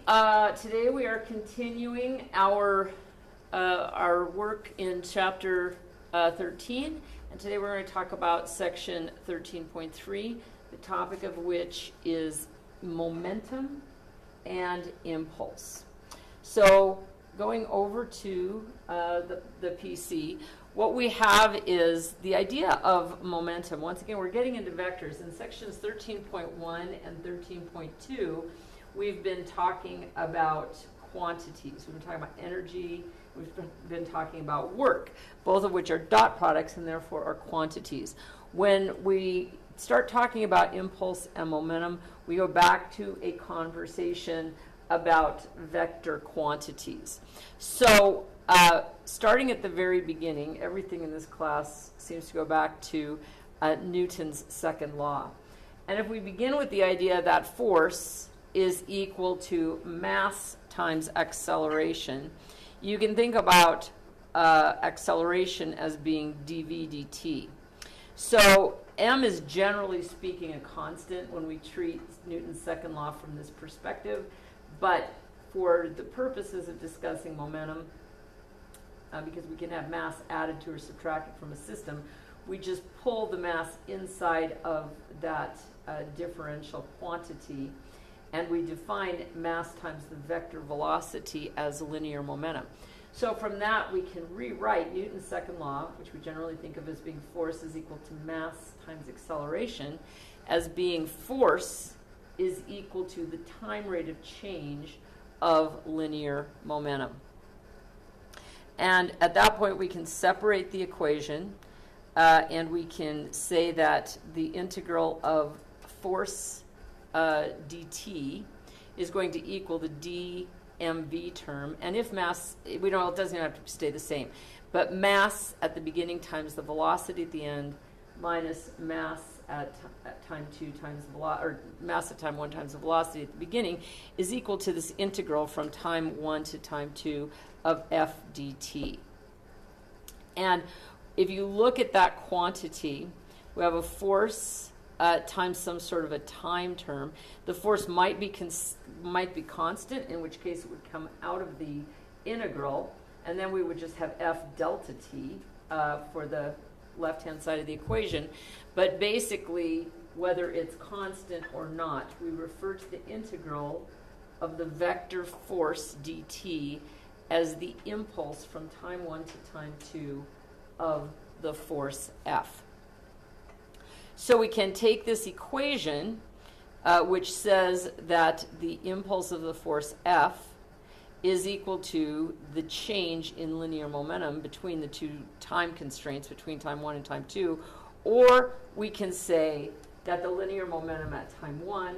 Today we are continuing our work in chapter 13, and today we're going to talk about section 13.3, the topic of which is momentum and impulse. So going over to the PC, what we have is the idea of momentum. Once again, we're getting into vectors. In sections 13.1 and 13.2, we've been talking about quantities. We've been talking about energy. We've been talking about work, both of which are dot products and therefore are quantities. When we start talking about impulse and momentum, we go back to a conversation about vector quantities. So starting at the very beginning, everything in this class seems to go back to Newton's second law. And if we begin with the idea that force is equal to mass times acceleration, you can think about acceleration as being dv dt. So m is generally speaking a constant when we treat Newton's second law from this perspective, but for the purposes of discussing momentum, because we can have mass added to or subtracted from a system, we just pull the mass inside of that differential quantity, and we define mass times the vector velocity as linear momentum. So from that, we can rewrite Newton's second law, which we generally think of as being force is equal to mass times acceleration, as being force is equal to the time rate of change of linear momentum. And at that point, we can separate the equation, and we can say that the integral of force dt is going to equal the dmv term. And if mass, it doesn't even have to stay the same, but mass at the beginning times the velocity at the end minus mass at time 2 times the velocity, or mass at time 1 times the velocity at the beginning, is equal to this integral from time 1 to time 2 of f dt. And if you look at that quantity, we have a force times some sort of a time term. The force might be constant, in which case it would come out of the integral, and then we would just have f delta t for the left-hand side of the equation. But basically, whether it's constant or not, we refer to the integral of the vector force dt as the impulse from time 1 to time 2 of the force F. So we can take this equation, which says that the impulse of the force F is equal to the change in linear momentum between the two time constraints, between time 1 and time 2, or we can say that the linear momentum at time 1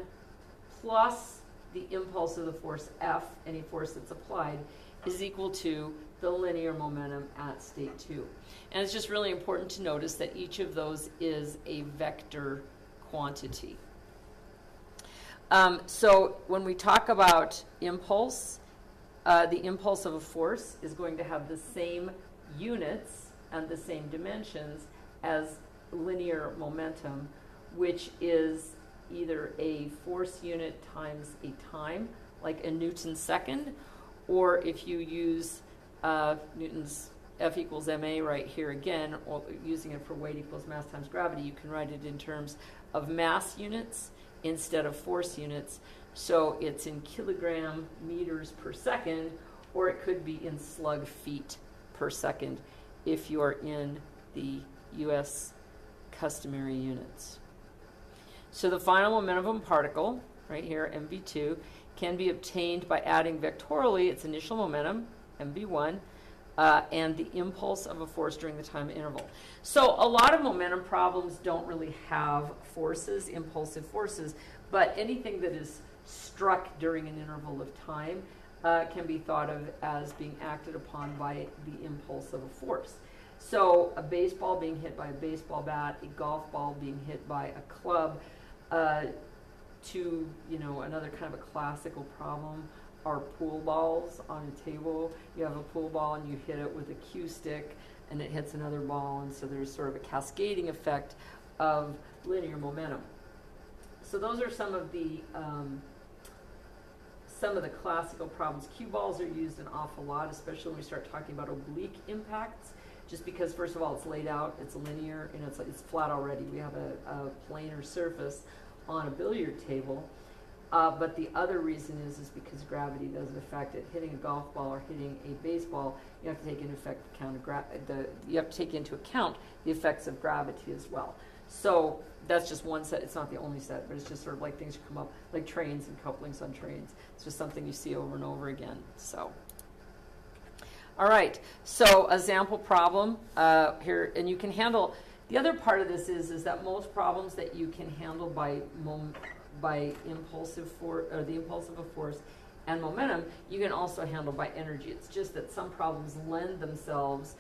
plus the impulse of the force F, any force that's applied, is equal to the linear momentum at state 2. And it's just really important to notice that each of those is a vector quantity. So when we talk about impulse, the impulse of a force is going to have the same units and the same dimensions as linear momentum, which is either a force unit times a time, like a Newton second, or if you use Newton's F equals ma right here again, or using it for weight equals mass times gravity, you can write it in terms of mass units instead of force units. So it's in kilogram meters per second, or it could be in slug feet per second if you are in the US customary units. So the final momentum of a particle, right here, mv2, can be obtained by adding vectorially its initial momentum, mv1, and the impulse of a force during the time interval. So a lot of momentum problems don't really have forces, impulsive forces, but anything that is struck during an interval of time can be thought of as being acted upon by the impulse of a force. So a baseball being hit by a baseball bat, a golf ball being hit by a club, to another kind of a classical problem are pool balls on a table. You have a pool ball and you hit it with a cue stick and it hits another ball, and so there's sort of a cascading effect of linear momentum. So those are some of the some of the classical problems. Cue balls are used an awful lot, especially when we start talking about oblique impacts, just because, first of all, it's laid out, it's linear, you know, it's flat already. We have a planar surface on a billiard table. But the other reason is because gravity doesn't affect it. Hitting a golf ball or hitting a baseball, you have to take into account the effects of gravity as well. So that's just one set. It's not the only set, but it's just sort of like things that come up, like trains and couplings on trains. It's just something you see over and over again. So, all right. So a sample problem here, and you can handle. The other part of this is that most problems that you can handle by impulsive force, or the impulsive of force and momentum, you can also handle by energy. It's just that some problems lend themselves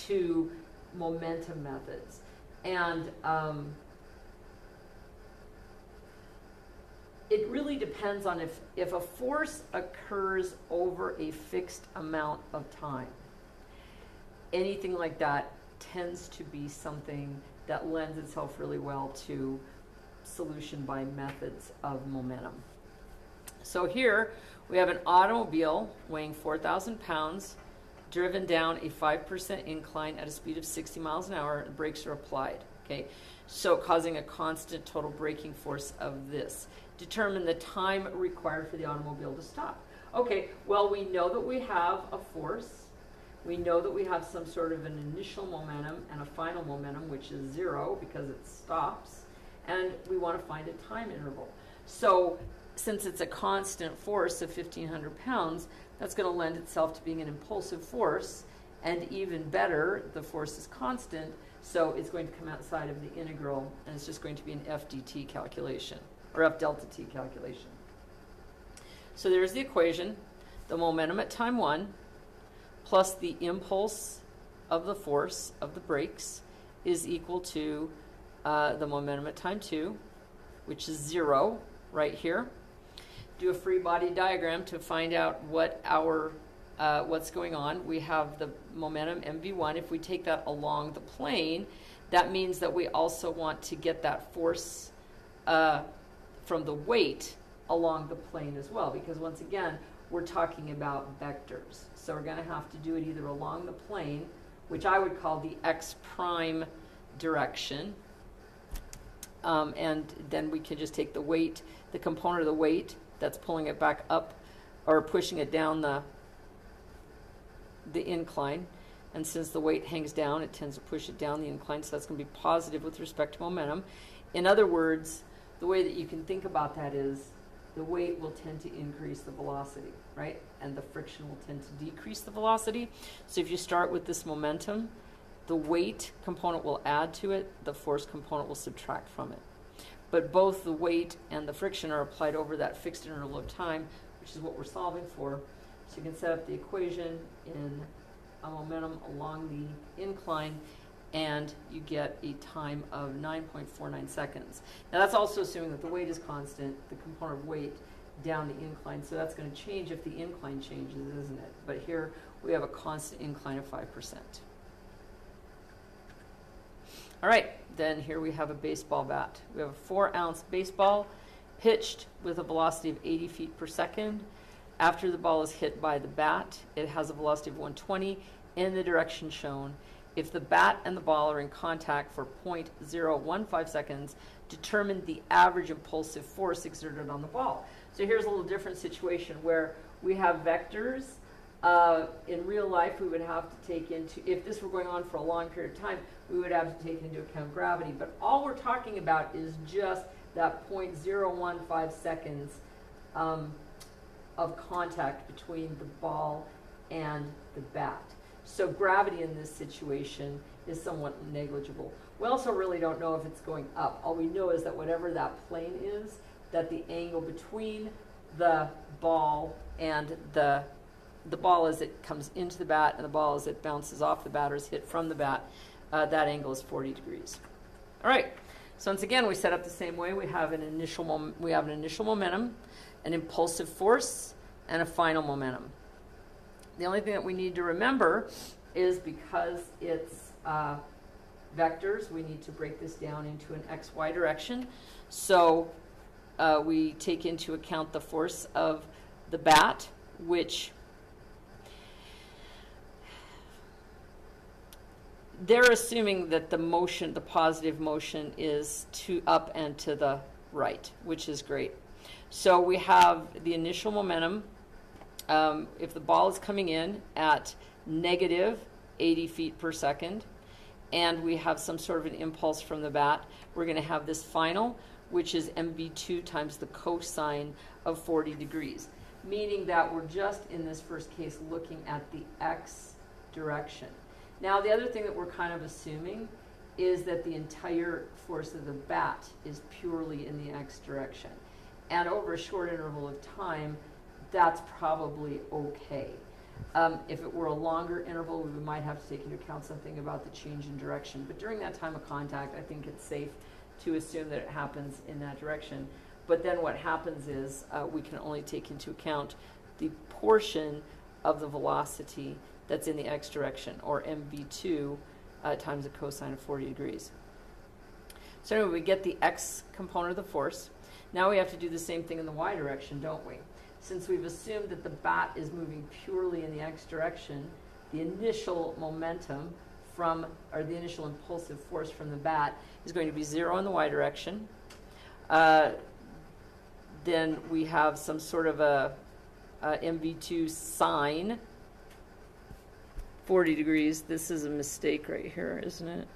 to momentum methods. And it really depends on if a force occurs over a fixed amount of time. Anything like that tends to be something that lends itself really well to solution by methods of momentum. So here we have an automobile weighing 4,000 pounds driven down a 5% incline at a speed of 60 miles an hour, and brakes are applied, okay? So causing a constant total braking force of this. Determine the time required for the automobile to stop. Okay, well, we know that we have a force. We know that we have some sort of an initial momentum and a final momentum, which is 0 because it stops. And we want to find a time interval. So since it's a constant force of 1,500 pounds, that's going to lend itself to being an impulsive force. And even better, the force is constant, so it's going to come outside of the integral, and it's just going to be an f dt calculation, or f delta t calculation. So there's the equation. The momentum at time 1 plus the impulse of the force of the brakes is equal to the momentum at time 2, which is 0 right here. Do a free body diagram to find out what our what's going on. We have the momentum mv1. If we take that along the plane, that means that we also want to get that force from the weight along the plane as well, because once again, we're talking about vectors. So we're going to have to do it either along the plane, which I would call the x prime direction, and then we can just take the weight, the component of the weight that's pulling it back up or pushing it down the incline, and since the weight hangs down, it tends to push it down the incline, so that's going to be positive with respect to momentum. In other words, the way that you can think about that is the weight will tend to increase the velocity, right? And the friction will tend to decrease the velocity. So if you start with this momentum, the weight component will add to it, the force component will subtract from it. But both the weight and the friction are applied over that fixed interval of time, which is what we're solving for. So you can set up the equation in a momentum along the incline, and you get a time of 9.49 seconds. Now that's also assuming that the weight is constant, the component of weight down the incline, so that's going to change if the incline changes, isn't it? But here we have a constant incline of 5%. All right, then here we have a baseball bat. We have a 4-ounce baseball pitched with a velocity of 80 feet per second. After the ball is hit by the bat, it has a velocity of 120 in the direction shown. If the bat and the ball are in contact for 0.015 seconds, determine the average impulsive force exerted on the ball. So here's a little different situation where we have vectors. In real life, we would have to take into, if this were going on for a long period of time, we would have to take into account gravity. But all we're talking about is just that 0.015 seconds of contact between the ball and the bat. So gravity in this situation is somewhat negligible. We also really don't know if it's going up. All we know is that whatever that plane is, that the angle between the ball and the ball as it comes into the bat and the ball as it bounces off the bat or is hit from the bat, that angle is 40 degrees. All right. So once again, we set up the same way. We have an initial momentum, an impulsive force, and a final momentum. The only thing that we need to remember is because it's vectors, we need to break this down into an XY direction. So we take into account the force of the bat, which they're assuming that the motion, the positive motion, is to up and to the right, which is great. So we have the initial momentum. If the ball is coming in at negative 80 feet per second, and we have some sort of an impulse from the bat, we're going to have this final, which is mv2 times the cosine of 40 degrees, meaning that we're just in this first case looking at the x direction. Now, the other thing that we're kind of assuming is that the entire force of the bat is purely in the x direction. And over a short interval of time, that's probably okay. If it were a longer interval, we might have to take into account something about the change in direction. But during that time of contact, I think it's safe to assume that it happens in that direction. But then what happens is we can only take into account the portion of the velocity that's in the x direction, or mv2 times the cosine of 40 degrees. So anyway, we get the x component of the force. Now we have to do the same thing in the y direction, don't we? Since we've assumed that the bat is moving purely in the x direction, the initial momentum from, or the initial impulsive force from the bat is going to be 0 in the y direction. Then we have some sort of a mv2 sine 40 degrees. This is a mistake right here, isn't it?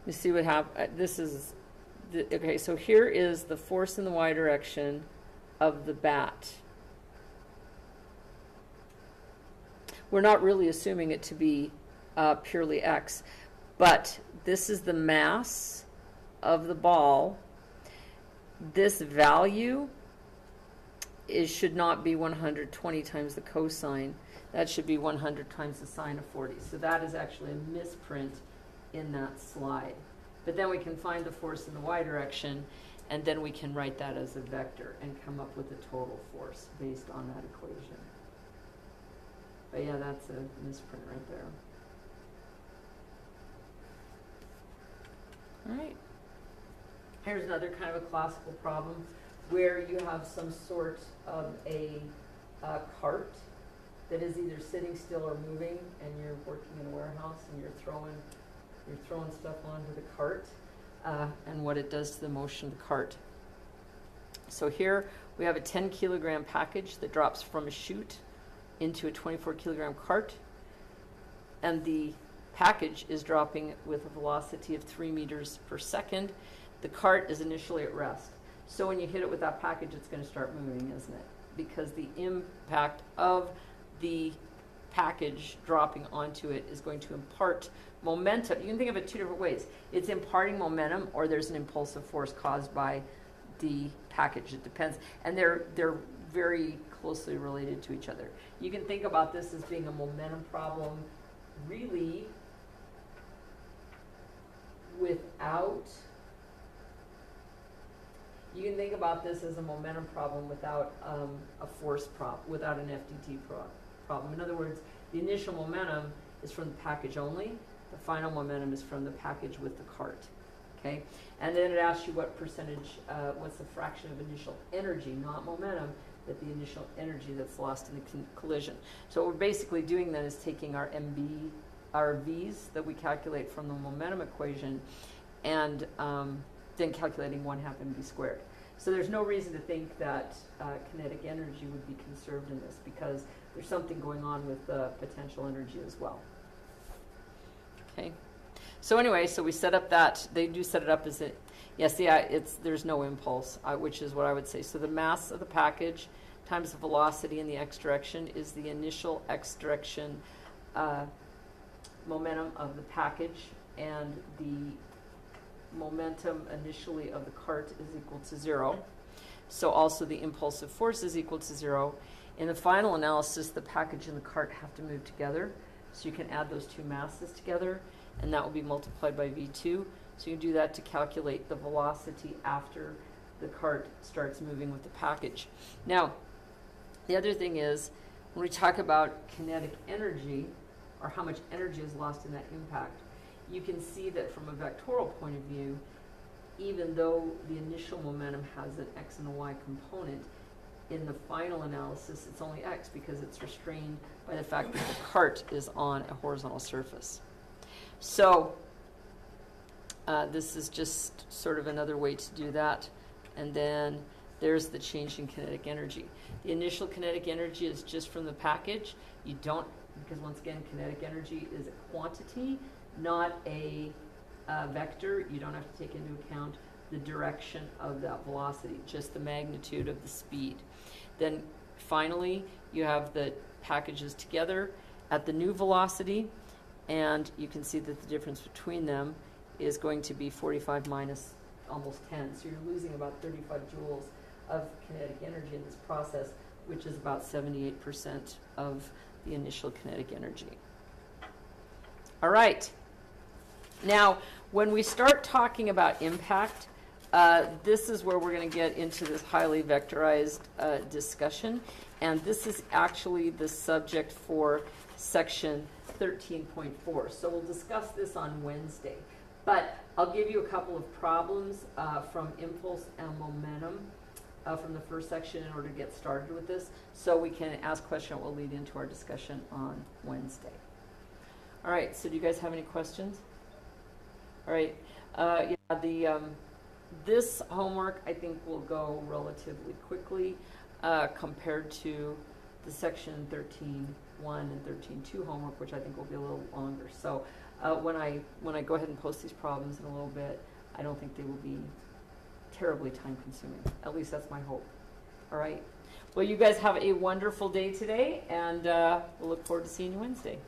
You see what happened? This is, okay, so here is the force in the y direction of the bat. We're not really assuming it to be purely x, but this is the mass of the ball. This value should not be 120 times the cosine. That should be 100 times the sine of 40. So that is actually a misprint in that slide. But then we can find the force in the y direction, and then we can write that as a vector and come up with the total force based on that equation. But yeah, that's a misprint right there. All right. Here's another kind of a classical problem where you have some sort of a cart that is either sitting still or moving, and you're working in a warehouse and you're throwing stuff onto the cart, and what it does to the motion of the cart. So here we have a 10 kilogram package that drops from a chute into a 24 kilogram cart, and the package is dropping with a velocity of 3 meters per second. The cart is initially at rest. So when you hit it with that package, it's going to start moving, isn't it? Because the impact of the package dropping onto it is going to impart momentum. You can think of it two different ways. It's imparting momentum, or there's an impulsive force caused by the package. It depends. And they're very closely related to each other. You can think about this as being a momentum problem, really, without... You can think about this as a momentum problem without a force problem, without an FDT problem. In other words, the initial momentum is from the package only. The final momentum is from the package with the cart. Okay? And then it asks you what percentage, what's the fraction of initial energy, not momentum, but the initial energy that's lost in the collision. So what we're basically doing then is taking our MB, our V's that we calculate from the momentum equation, and then calculating 1/2 mv squared. So there's no reason to think that kinetic energy would be conserved in this, because there's something going on with potential energy as well. Okay. So anyway, so we set up that, they do set it up as it, yes, yeah, there's no impulse, which is what I would say. So the mass of the package times the velocity in the x direction is the initial x direction momentum of the package, and the momentum initially of the cart is equal to 0. So also the impulsive force is equal to 0. In the final analysis, the package and the cart have to move together. So you can add those two masses together, and that will be multiplied by V2. So you do that to calculate the velocity after the cart starts moving with the package. Now, the other thing is, when we talk about kinetic energy, or how much energy is lost in that impact, you can see that from a vectorial point of view, even though the initial momentum has an x and a y component, in the final analysis it's only x because it's restrained by the fact that the cart is on a horizontal surface. So this is just sort of another way to do that. And then there's the change in kinetic energy. The initial kinetic energy is just from the package. You don't, because once again, kinetic energy is a quantity, not a vector. You don't have to take into account the direction of that velocity, just the magnitude of the speed. Then finally, you have the packages together at the new velocity, and you can see that the difference between them is going to be 45 minus almost 10. So you're losing about 35 joules of kinetic energy in this process, which is about 78% of the initial kinetic energy. All right. Now, when we start talking about impact, this is where we're going to get into this highly vectorized discussion, and this is actually the subject for section 13.4. So we'll discuss this on Wednesday. But I'll give you a couple of problems from impulse and momentum from the first section in order to get started with this, so we can ask questions that will lead into our discussion on Wednesday. All right, so do you guys have any questions? All right, this homework I think will go relatively quickly compared to the section 13.1 and 13.2 homework, which I think will be a little longer. So when I go ahead and post these problems in a little bit, I don't think they will be terribly time consuming. At least that's my hope. All right. Well, you guys have a wonderful day today, and we'll look forward to seeing you Wednesday.